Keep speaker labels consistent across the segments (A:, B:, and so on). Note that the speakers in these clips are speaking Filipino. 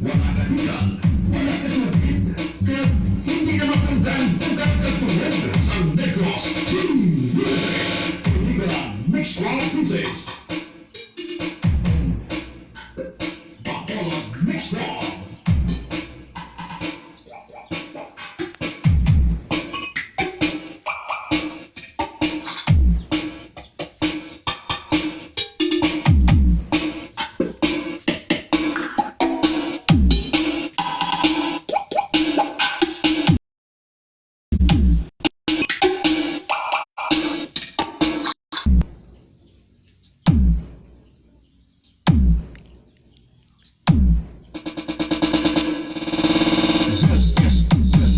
A: Wala ka tinggal, wala ka sulit. Kaya hindi ka mapagdan kung kakatulad sa Negros Team Music. Pelikula Mixed Round Physics. Bacolod Mixed Round.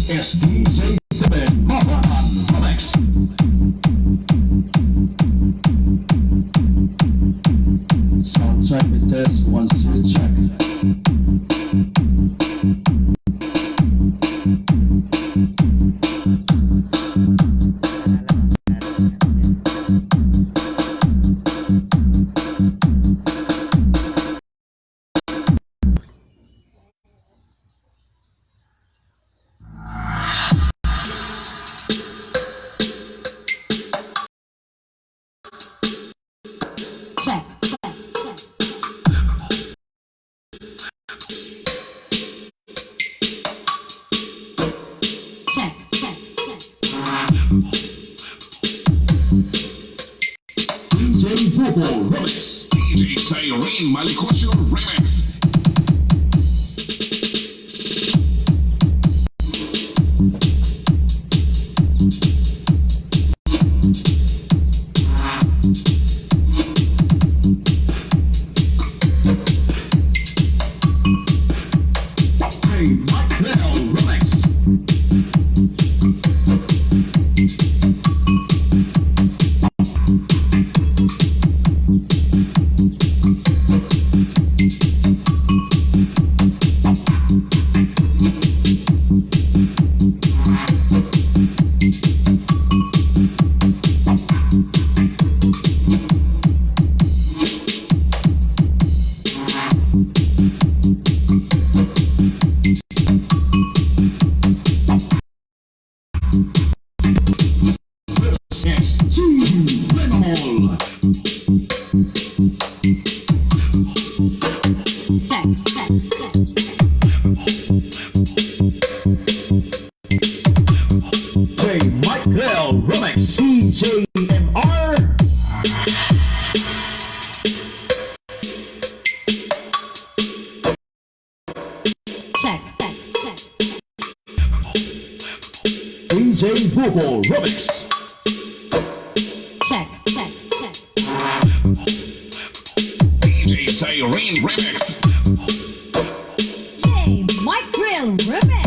A: This is DJ David Mahalan Rolex. Sound check with test, 1 2 check.
B: Check.
A: DJ Bobo Rolex.
C: DJ Cyrene Malikosyo Remix.
A: Hey, Mike Bell Rolex. Yes, Team Renamol. J. Michael Rolex. CJMR.
B: Check.
A: DJ Bobo Rolex.
B: Check.
C: DJ Cyrene Remix.
B: J. Mike Grill Remix.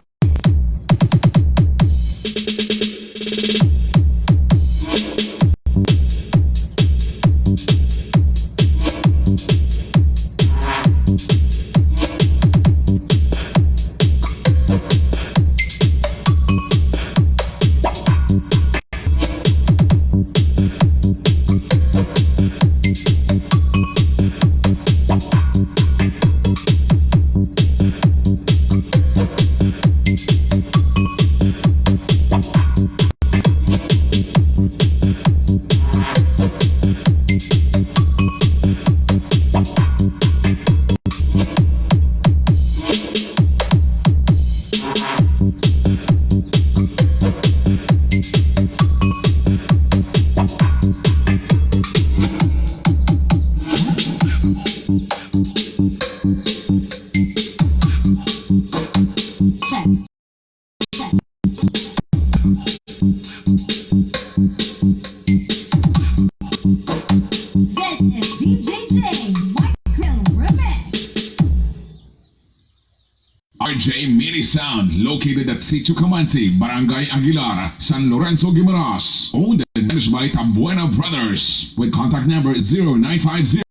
C: RJ Mini Sound, located at Sitio Camansi, Barangay Aguilar, San Lorenzo, Guimaras. Owned and managed by Tabuena Brothers. With contact number 0950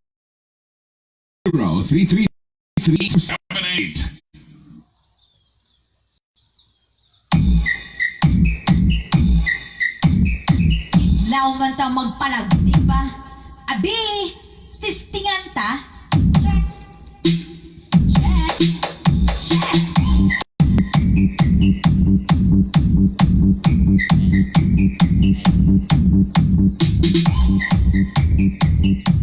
C: 33378.
B: Law man ta magpalag, di ba? Abi, si testingan ta? Check. Check. Check.